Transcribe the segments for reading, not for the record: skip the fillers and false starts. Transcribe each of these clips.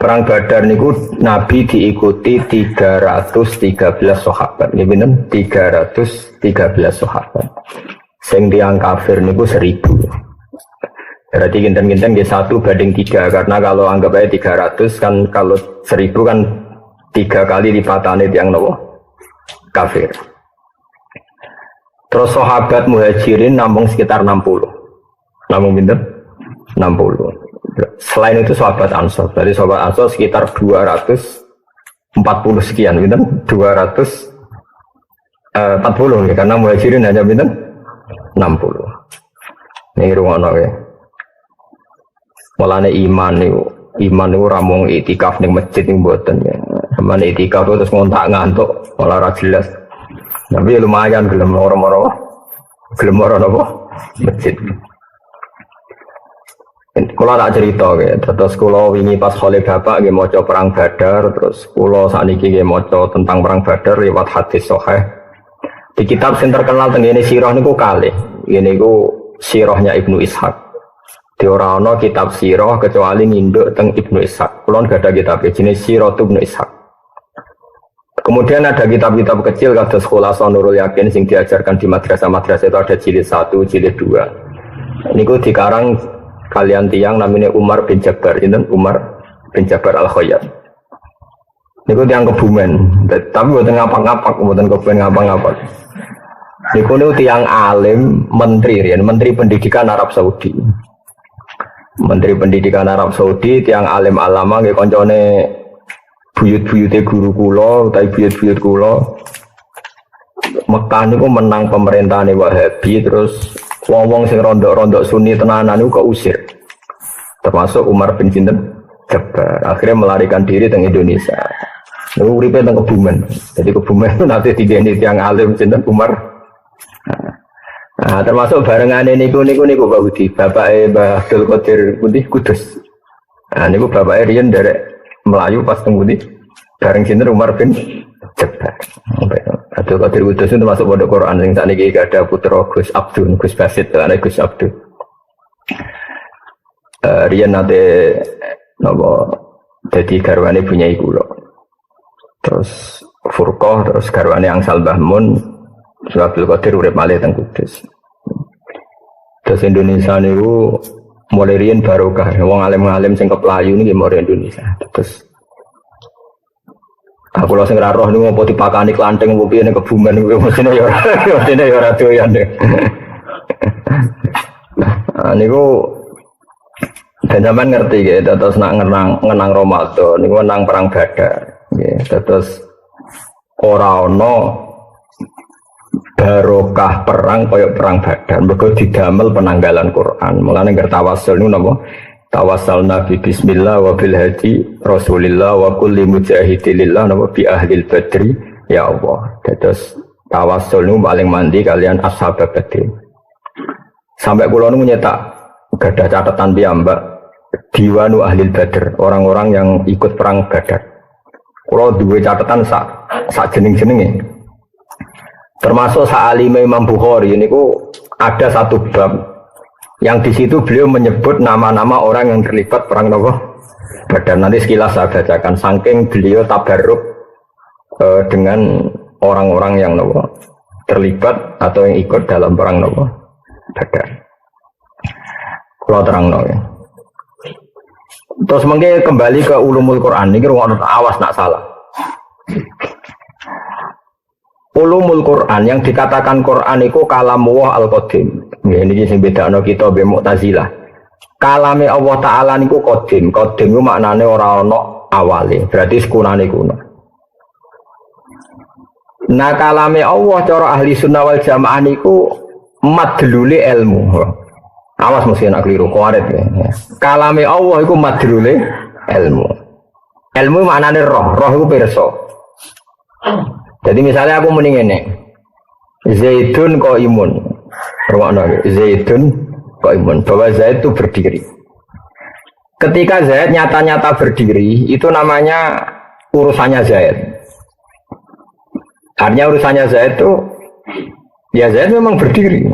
Perang Badar niku Nabi diikuti 313 sahabat. Nggih pinten? 313 sahabat. Sing tiyang kafir niku 1000. Berarti kinten-kinten nggih 1/3 karena kalau anggap aja 300 kan kalau 1000 kan 3 kali lipatane tiyang nopo? Kafir. Terus sahabat muhajirin nampung sekitar 60. Nampung pinten? 60. Selain itu sahabat Ansor. Dari sahabat Ansor sekitar 240 sekian, pinten? 240 ya, karena muhajirin hanya pinten? 60. Ini rungono ya. Mulane iman niku ra mung itikaf ning masjid ning mboten ya. Sampeyan itikaf terus ngontak ngantuk ora jelas. Tapi lumayan gelem moro-moro. Gelem moro napa? Masjid. Kula tak cerita ya, terus kula wingi pas khole bapak nggih maca perang Badar, terus kula sakniki nggih maca tentang perang Badar lewat hadis sahih. Di kitab sing terkenal tengene sirah niku kalih. Ini niku sirahnya Ibnu Ishaq. Di ora ana kitab sirah kecuali nginduk teng Ibnu Ishaq. Kula nggak ada kitab jenis Sirah Ibnu Ishaq. Kemudian ada kitab-kitab kecil kados Khulasan Nurul Yakin sing diajarkan di madrasah-madrasah itu ada jilid 1, jilid 2. Niku dikarang kalian tiang namanya Umar bin Jabbar, Umar bin Jabbar Al-Khayyat. Niku tiang Kebumen, tapi mboten ngapak-ngapak, mboten kebumen ngapak-ngapak. Niku tiang alim menteri pendidikan Arab Saudi. Menteri Pendidikan Arab Saudi, tiang alim alama nggih koncone buyut-buyute guru kula utawi buyut-buyut kula. Mekah niku menang pemerintahane Wahabi, terus wong-wong sing rondok-rondok Sunni tenanan niku keusir. Termasuk Umar bin Jabbar. Akhirnya melarikan diri teng Indonesia. Niku uripe teng Kebumen. Jadi Kebumen itu nanti digeni tiang alim sinten Umar. Nah, termasuk barengane niku Pak Budi, bapake Mbah Abdul Qadir Putih Kudus. Nah, niku bapake riyen derek Melayu pas teng Putih bareng sinten Umar bin Jabbar. Abdul Qadir Kudus itu termasuk pondok Quran sing sakniki ada putra Gus Abdul, Gus Basit, ana Gus Abdul. Riyen nate napa dadi garwane bunyai kula. Terus Furqah, terus garwane Angsal Bahmun. Abdul Qadir urip malih teng Kudus. Terus Indonesia niku mulai riyen barokah, wong alim-alim sing keplayu niki mulai Indonesia. Terus aku lho sing ra roh niku apa dipakani klanteng opo piye ning Kebumen niku mestine ya ora doyan. Nah niku dan zaman ngerti gitu, terus nak ngenang Ramadan niku nang perang Badar nggih. Terus ora ana barokah perang kaya perang Badar, mergo didamel penanggalan Quran. Mulane ngger tawassul niku napa? Tawassalna bi bismillah wa bil hadi Rasulillah wa kulli mujahidillah napa bi ahlil badri ya Allah. Terus tawassul niku paling mandi kalian ashab Badr. Sampai kula niku nyetak gadah catatan piyambak diwanu ahlil Badr, orang-orang yang ikut perang Badar. Kula duwe catatan sak jeneng-jenenge. Termasuk sa'alime Imam Bukhari ini ada satu bab yang di situ beliau menyebut nama-nama orang yang terlibat perang Badar. Nanti sekilas saya bacakan. Saking beliau tabarruk dengan orang-orang yang terlibat atau yang ikut dalam perang Badar. Kalau terang ya. Terus mungkin kembali ke ulumul Quran ini awas nak salah. Ulumul Quran yang dikatakan Quran itu kalamullah al-qadim. Ini sing bedakno kita be Mu'tazilah. Kalame Allah Taala niku qadim. Qadim ku maknane ora ana awale. Berarti sekunane kuno. Nah kalame Allah cara ahli sunnah wal jamaah niku madlule ilmu. Awas mesti nak keliru kuarit ya. Kalame Allah iku madlule ilmu. Ilmu maknane roh. Roh iku pirsa. Jadi misalnya aku muni ngene. Zaidun qaimun. Rumakna Zaidun qaimun. Bahwa Zaid itu berdiri. Ketika Zaid nyata-nyata berdiri, itu namanya urusannya Zaid. Artinya urusannya Zaid itu ya Zaid memang berdiri.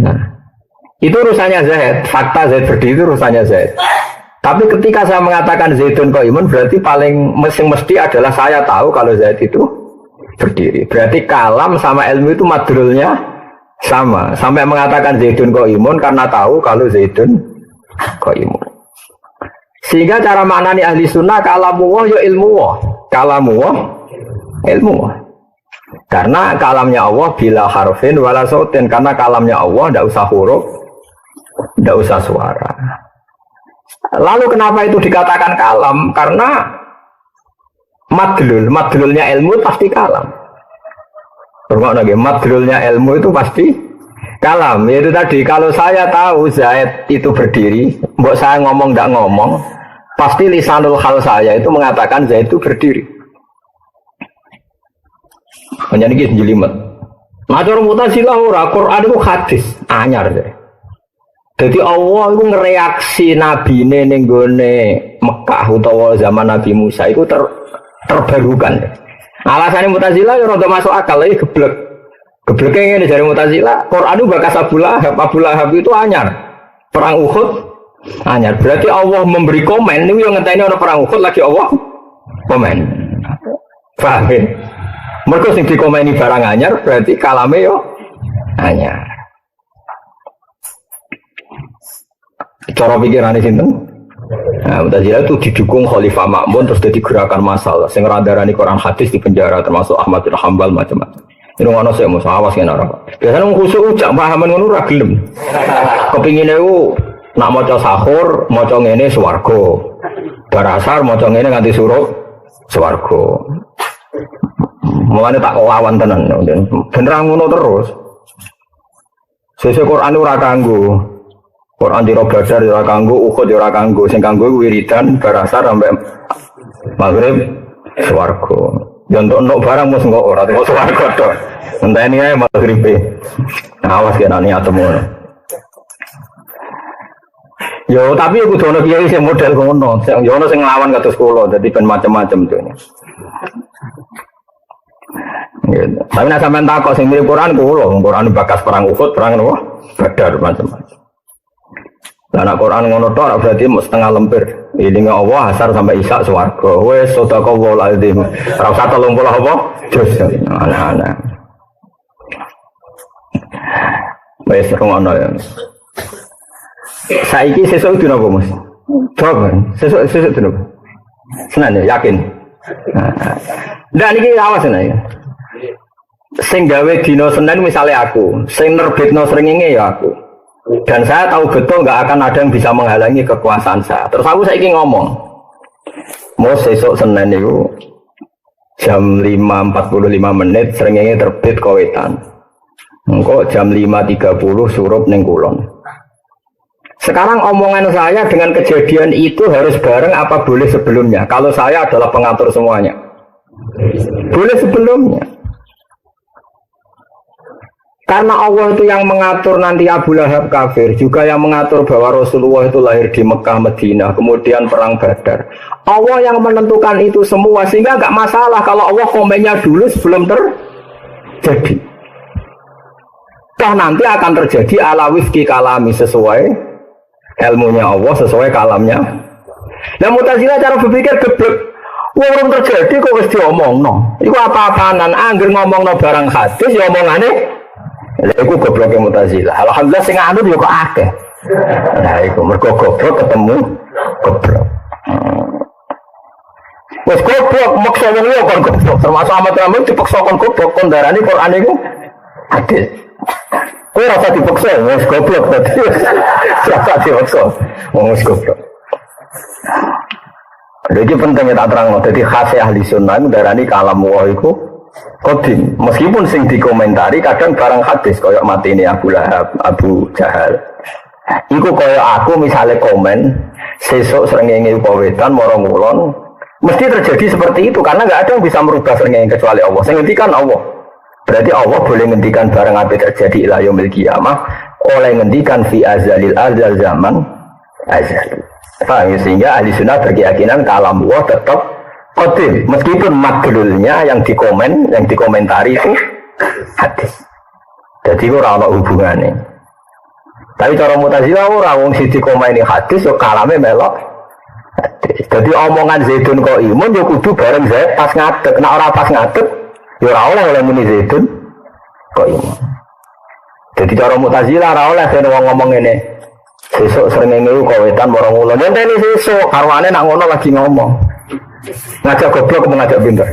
Nah, itu urusannya Zaid. Fakta Zaid berdiri itu urusannya Zaid. Tapi ketika saya mengatakan Zaidun qaimun berarti paling mesti adalah saya tahu kalau Zaid itu berdiri. Berarti kalam sama ilmu itu madrulnya sama. Sampai mengatakan Zaidun qaimun karena tahu kalau Zaidun qaimun. Sehingga cara maknani ahli sunnah kalamu ya ilmu kalamu ilmu. Karena kalamnya Allah bila harfin wala sautin, karena kalamnya Allah tidak usah huruf, tidak usah suara. Lalu kenapa itu dikatakan kalam? Karena madlulnya ilmu pasti kalam. Madlulnya ilmu itu pasti kalam. Yaitu tadi kalau saya tahu Zaid itu berdiri, mbok saya ngomong tidak ngomong, pasti lisanul hal saya itu mengatakan Zaid itu berdiri. Hanya ini jelimet. Nah, cara Mu'tazilah ora, Quran itu hadis anyar deh. Jadi Allah itu ngereaksi Nabi ning gone Mekah utawa zaman Nabi Musa itu terbarukan. Alasannya Mu'tazilah ya rada masuk akal lagi geblek. Gebleke ngene dari Mu'tazilah, Quran itu bakas Abu Lahab itu anyar. Perang Uhud anyar. Berarti Allah memberi komen niku yang ngenteni ana perang Uhud lagi Allah komen. Paham ya? Mereka sing dikomeni barang anyar berarti kalame yo anyar. Cara pikirane sinten? Nah, Mu'tazilah itu didukung Khalifah Ma'mun terus jadi gerakan masalah. Sing ngradarani Quran hadis di penjara termasuk Ahmad bin Hanbal macam-macam. Ini ngono sik mesti awas kene ora. Biasane wong khusuk ujak pahaman ngono ora gelem. Kepingine ku nak maca sahur, maca ngene swarga. Bar asar maca ngene nganti suruh swarga. Mulane tak lawan tenan, bener ngono terus. Sesuk Quran ora kanggo. Quran dira badar ora kanggo, Uhud ora kanggo. Sing kanggo wiridan barasar sampai maghrib swarga. Ya untuk barang mesti kok ora kok swarga to. Enteni ae maghribe. Awas kena niat ngono. Yo tapi aku kudu ono kiai sing model ngono. Yo ono sing nglawan kados kula, dadi ben macam-macam tuh. Gitu. Tapi nak sampean takok sing mirip Quran kula, Quran bakas perang Uhud, perang apa? Badar macam-macam. Lah nek Quran ngono tok berarti mau setengah lemper. Ilinge Allah asar sampai isya swarga. Wis sedekahul azim. Ora usah 30 apa? Jus. Anak-anak. Wis ngono ya. Saiki sesuk itu napa, Mas? Coba, sesuk itu napa? Senane yakin. Nah, niki awas ya. Sing gawe dina Senin misalnya aku, sing nerbitno srengenge ya aku. Dan saya tahu betul nggak akan ada yang bisa menghalangi kekuasaan saya. Terus aku saiki ngomong, mau sesuk Senin itu jam 5.45 menit srengenge terbit Kowetan. Engko jam 5.30 surup ning Kulon. Sekarang omongan saya dengan kejadian itu harus bareng apa boleh sebelumnya? Kalau saya adalah pengatur semuanya, boleh sebelumnya. Karena Allah itu yang mengatur nanti Abu Lahab kafir, juga yang mengatur bahwa Rasulullah itu lahir di Mekah, Madinah, kemudian perang Badar. Allah yang menentukan itu semua, sehingga nggak masalah kalau Allah komennya dulu sebelum terjadi. Toh nanti akan terjadi ala wifki kalami sesuai ilmunya Allah, sesuai kalamnya. Nah Mu'tazilah cara berpikir geblek. Wong terjadi kok wis diomongno. Iku apa-apaanan angger ngomongno barang hadis ya omongane. Lha iku gobloke Mu'tazilah. Alhamdulillah sing anut yo kok akeh. Nah iku mergo goblok ketemu goblok. Wes goblok maksa wong liya kon goblok. Termasuk Ahmad Ramli dipaksa kon goblok kon darani Quran iku hadis. Kowe rasa dipaksa wes goblok dadi. Rasa dipaksa wong wis goblok. Jadi pentingnya tak terang, jadi khas ahli sunnah itu darani kalam Allah itu kodim. Meskipun sing dikomentari kadang barang hadis koyok mati ini Abu Lahab, Abu Jahal. Iku koyok aku misalnya komen sesuk srengenge Kowetan morong Kulon, mesti terjadi seperti itu karena nggak ada yang bisa merubah srengenge kecuali Allah. Sing ngendikan Allah. Berarti Allah boleh ngendikan barang apa terjadi ila yaumil qiyamah, oleh ngendikan fi azalil azal zaman azal. Paham ya? Sehingga ahli sunnah berkeyakinan kalam Allah tetap qadim meskipun madlulnya yang dikomentari itu hadis. Jadi ora ana hubungane. Tapi cara Mu'tazilah ora wong sing dikomeni hadis yo kalame melok Jadi omongan Zaidun kok imun ya kudu bareng Zaid pas ngadeg. Nek ora pas ngadeg ya ora oleh muni Zaidun kok imun. Jadi cara Mu'tazilah ora oleh yen wong ngomong ngene. Sesuk srengenge ku kawetan marang ulun. Ngenteni sesuk karwane nak ngono lagi ngomong. Ngajak goblok apa ngajak pinter?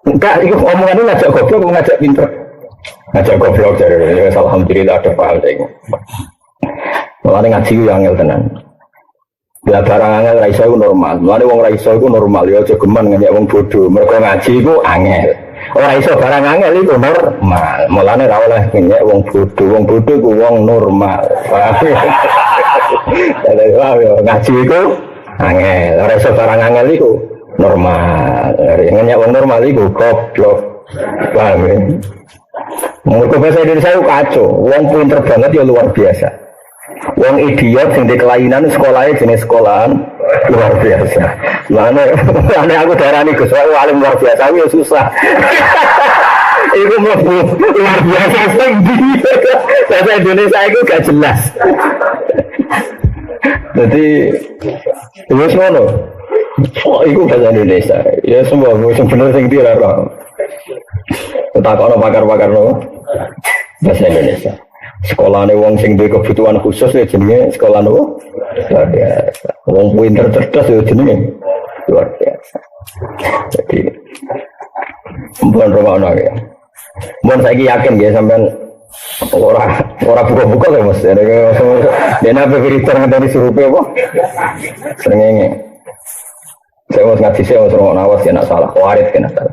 Enggak, itu omongan ini ngajak goblok apa ngajak pinter? Ngajak goblok jadi alhamdulillah ada paham saya. Mulane ngaji ku angel tenan. Bila barang angel ra iso iku normal. Mulane wong ra iso iku normal ya aja geman ngenyek wong bodho. Mergo ngaji iku angel. Ora iso barang angel iku normal. Mulane ra oleh ngenyek wong bodho. Wong bodho iku wong normal. Ngaji iku angel. Ora iso barang angel iku normal. Ngenyek wong normal iku goblok. Paham ya? Mergo bahasa Indonesia iku kacau. Wong pinter banget ya luar biasa. Wong idiot sing di kelainan sekolahnya jenis sekolahan luar biasa. Lane aku darani Gus wae alim luar biasa ya susah. Iku mlebu luar biasa sing di bahasa Indonesia iku gak jelas. Jadi wis ngono. Iku bahasa Indonesia. Ya semua sing bener sing di ora. Takokno pakar-pakarno bahasa Indonesia. Sekolah nih wong sing duwe kebutuhan khusus ya jenenge sekolah nopo luar biasa. Wong pinter cerdas ya jenenge luar biasa. Jadi mbon romono ya. Mbon saiki yakin ya sampean ora buka-buka lho Mas. Dene apa berita ngene surupe apa? Srengenge. Saya mau ngaji saya mau nawas ya nak salah warid kena salah.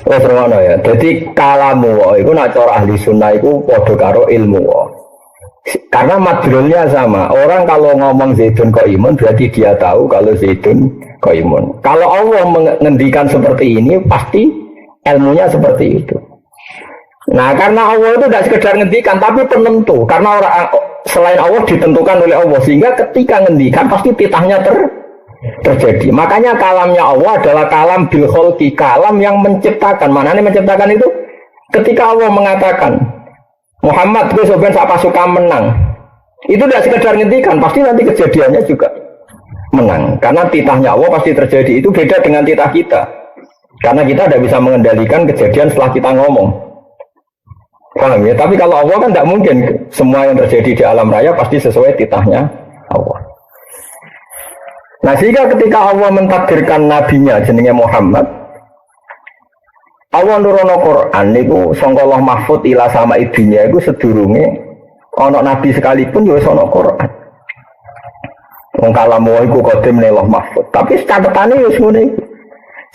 Terus ngono ya. Jadi kalamu itu nak cara ahli sunnah itu padha karo ilmu. Karena madrulnya sama. Orang kalau ngomong Zaidun kok imun berarti dia tahu kalau Zaidun kok imun. Kalau Allah mengendikan seperti ini pasti ilmunya seperti itu. Nah, karena Allah itu tidak sekedar ngendikan tapi penentu. Karena orang selain Allah ditentukan oleh Allah sehingga ketika ngendikan pasti titahnya terjadi. Makanya kalamnya Allah adalah kalam bil kholqi, kalam yang menciptakan. Manane menciptakan itu ketika Allah mengatakan Muhammad gue soben sak pasukan menang. Itu tidak sekedar ngendikan, pasti nanti kejadiannya juga menang. Karena titahnya Allah pasti terjadi. Itu beda dengan titah kita. Karena kita tidak bisa mengendalikan kejadian setelah kita ngomong. Paham ya? Tapi kalau Allah kan tidak mungkin semua yang terjadi di alam raya pasti sesuai titahnya Allah. Nah sehingga ketika Allah mentakdirkan nabinya jenenge Muhammad, Allah nurono Quran niku sangka Allah mahfud ila sama ibunya iku sedurunge ana nabi sekalipun ya ana Quran. Wong kalamu iku kodim ning Allah mahfud. Tapi catetane ya ngene iki.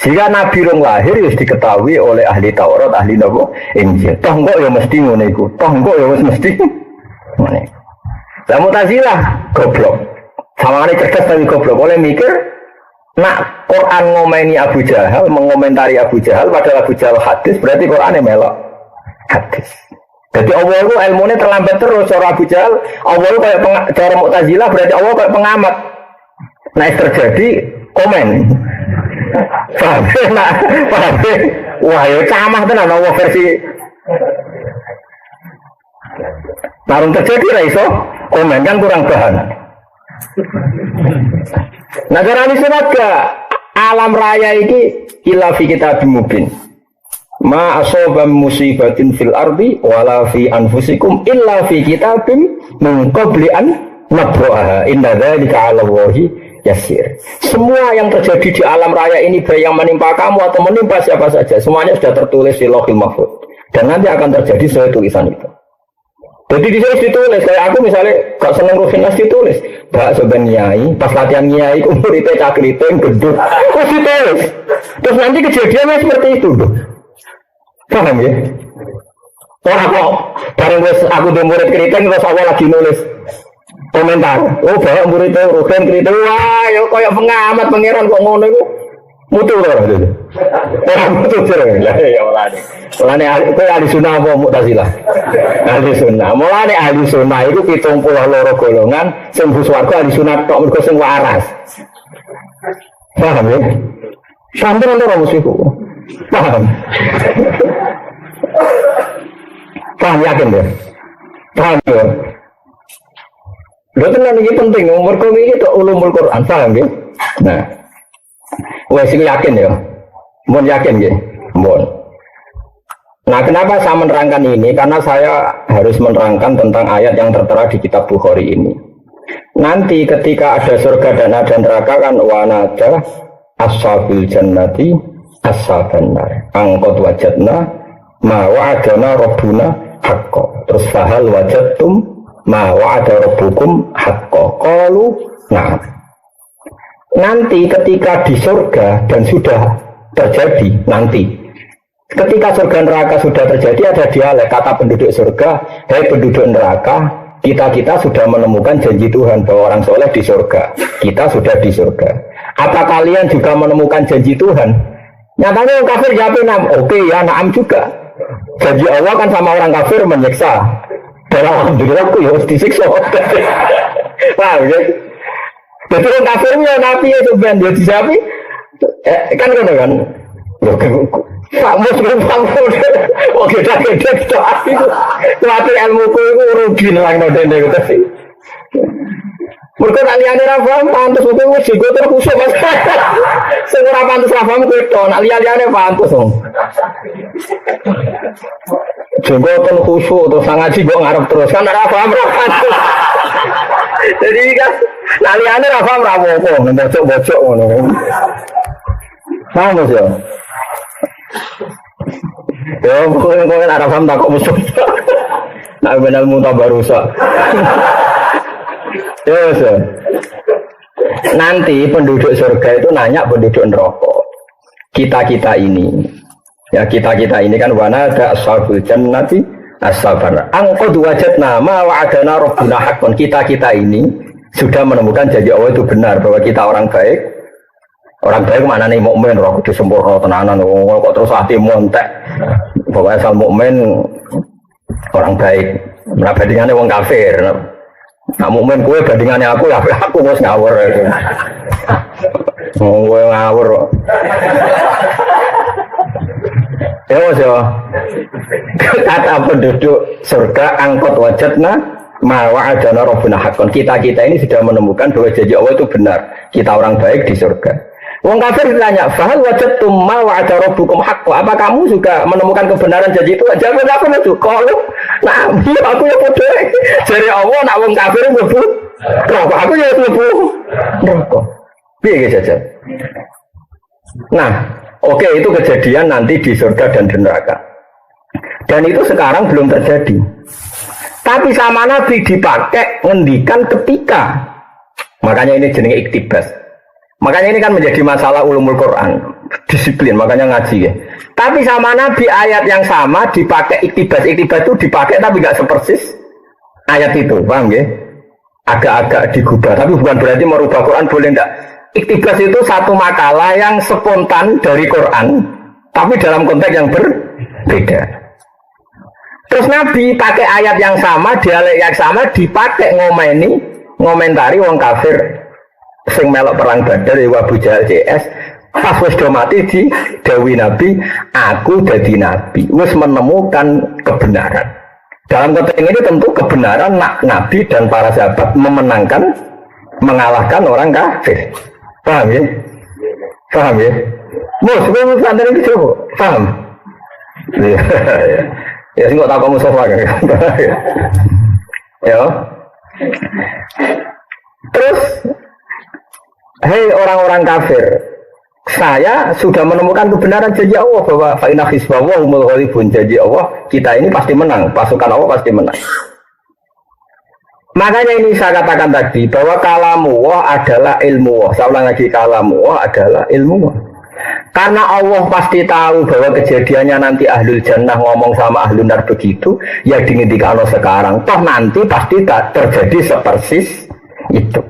Sehingga nabi rong lahir ya diketahui oleh ahli Taurat, ahli napa Injil. Toh kok ya mesti ngene iku. Toh kok ya wis mesti ngene. Lah Mu'tazilah goblok. Sama ini cerdas tapi goblok. Boleh mikir nak Quran ngomeni Abu Jahal, mengomentari Abu Jahal, padahal Abu Jahal hadis, berarti Qurannya melok hadis. Jadi Allah itu ilmunya terlambat terus. Cara Abu Jahal, Allah itu kayak cara Mu'tazilah, berarti Allah kayak pengamat. Nah terjadi komen. Paham? Wah ya camah tenan Allah versi. Narung terjadi raiso komen kan kurang bahan. Negara ini sudah alam raya ini illa fi kitabim mubin. Ma asaba musibatin fil ardi wala fi anfusikum illa fi kitabim min qabli an nabraha. Inna dzalika 'ala Allahi yasir. Semua yang terjadi di alam raya ini baik yang menimpa kamu atau menimpa siapa saja, semuanya sudah tertulis di Lauhil Mahfuz dan nanti akan terjadi sesuai tulisan itu. Jadi di sini ditulis, kayak aku misalnya gak seneng Rufinas ditulis, gak sebenarnya nyai, pas latihan nyai, umur itu cakriting, gedut, terus ditulis. Terus nanti kejadiannya seperti itu. Paham ya? Orang kok, bareng aku udah murid keriting, terus awal lagi nulis komentar. Oh bawa murid itu, Rufin keriting, wah ya kayak pengamat, pangeran kok ngono itu. Mutu orang itu. Orang mutu sering. Ya mulane itu ahli sunnah apa Mu'tazilah? Ahli sunnah. Mulane ahli sunnah itu 72 golongan sing swarga ahli sunnah tok mergo sing waras. Paham ya? Sampai ora musiku. Paham. Paham yakin ya? Paham ya? Lho tenan iki penting, mergo iki tok ulumul Quran, paham nggih? Nah. Wes iki yakin ya. Mun yakin nggih. Mun. Nah, kenapa saya menerangkan ini? Karena saya harus menerangkan tentang ayat yang tertera di kitab Bukhari ini. Nanti ketika ada surga dan ada neraka kan wanada ashabul jannati ashaban nar. Angkot wajadna ma wa'adana rabbuna haqqo. Terus fahal wajadtum ma wa'ada rabbukum haqqo. Qalu nah. Nanti ketika di surga dan sudah terjadi nanti ketika surga neraka sudah terjadi ada dialek kata penduduk surga, hei penduduk neraka, kita sudah menemukan janji Tuhan bahwa orang soleh di surga. Kita sudah di surga. Apa kalian juga menemukan janji Tuhan? Nyatanya orang kafir jawabin, oke ya, naam juga. Janji Allah kan sama orang kafir menyiksa. Dan alhamdulillah aku ya harus disiksa. Paham ya? Jadi orang kafirnya nabi ya sebenarnya dia disapi. Kan. Pak Mus oke tak kita aku latih ilmuku itu rugi nang dene gitu sih. Mergo aliyane ra paham pantes opo wis digo terus Mas. Sing ora pantes ra paham kuwi to, aliyane pantes wong. Jenggoten khusyuk terus ngaji kok ngarep terus kan ora paham ra pantes. Jadi kan aliyane ra paham ra apa-apa, bocok-bocok ngono. Paham Mas ya? Ya, pokoknya ada paham tak kok musuh. Nak benar muntah barusak. Yes. Nanti penduduk surga itu nanya penduduk neraka. Kita ini, ya kita ini kan wana ada ashabul jannati ashaban. Angqad wajadna ma wa'adana rabbuna haqqan. Kita ini sudah menemukan janji Allah itu benar bahwa kita orang baik. Orang baik mana nih mukmin, orang kudu sempurna tenanan, kok terus hati montek. Pokoknya asal mukmin orang baik. Nah bandingannya wong kafir. Nah mukmin kue bandingannya aku harus ngawur. Gue ngawur. Ya mas ya. Kata penduduk surga angkot wajadna ma wa'adana rabbuna haqqan. Kita ini sudah menemukan bahwa janji Allah itu benar. Kita orang baik di surga. Wong kafir ditanya, "Fahal wajadtum ma wa'ada rabbukum haqqo?" Apa kamu juga menemukan kebenaran janji itu? Jawab apa itu? Kalau nah, aku ya bodoh. Jare Allah nak wong kafir mlebu neraka, aku ya mlebu neraka. Piye saja. Nah, oke itu kejadian nanti di surga dan di neraka. Dan itu sekarang belum terjadi. Tapi sama Nabi dipakai ngendikan ketika. Makanya ini jenenge iktibas. Makanya ini kan menjadi masalah ulumul Quran, disiplin, makanya ngaji ya. Tapi sama Nabi ayat yang sama dipakai iktibas itu dipakai tapi nggak sepersis ayat itu, paham ya? Agak-agak digubah, tapi bukan berarti merubah Quran, boleh enggak. Iktibas itu satu makalah yang spontan dari Quran, tapi dalam konteks yang berbeda. Terus Nabi pakai ayat yang sama, dialek yang sama dipakai ngomentari wong kafir. Sing melok perang Badar ya Abu Jahal CS pas wis do mati di dawuh Nabi, aku jadi nabi wis menemukan kebenaran. Dalam konteks ini tentu kebenaran Nabi dan para sahabat mengalahkan orang kafir. Paham ya? Paham ya? Mus, kowe santen iki coba. Paham? Ya sing kok tak kamu sofa kan. Ya. Terus hei orang-orang kafir, saya sudah menemukan kebenaran janji Allah bahwa fa'inna hisbawah umul ghalibun, janji Allah kita ini pasti menang, pasukan Allah pasti menang. Makanya ini saya katakan tadi bahwa kalamullah adalah ilmu Allah. Saya ulang lagi, kalamullah adalah ilmu Allah. Karena Allah pasti tahu bahwa kejadiannya nanti ahlul jannah ngomong sama ahlul nar begitu, ya dingintikan sekarang. Toh nanti pasti tak terjadi sepersis itu.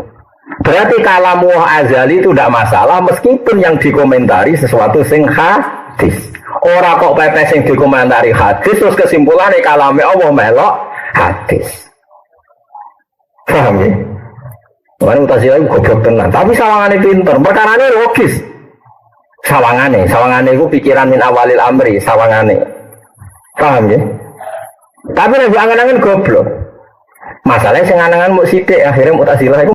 Berarti kalamullah azali itu tidak masalah meskipun yang dikomentari sesuatu sing hadis. Orang kok pepes yang dikomentari hadis terus kesimpulannya kalamnya Allah melok hadis. Paham ya? Makanya Mu'tazilah itu goblok tenan, tapi sawangannya pinter, perkaranya logis. Sawangannya itu pikiran min awalil amri, sawangannya. Paham ya? Tapi lebih angan-angan goblok. Masalahnya sing anangan mau sidik akhirnya Mu'tazilah itu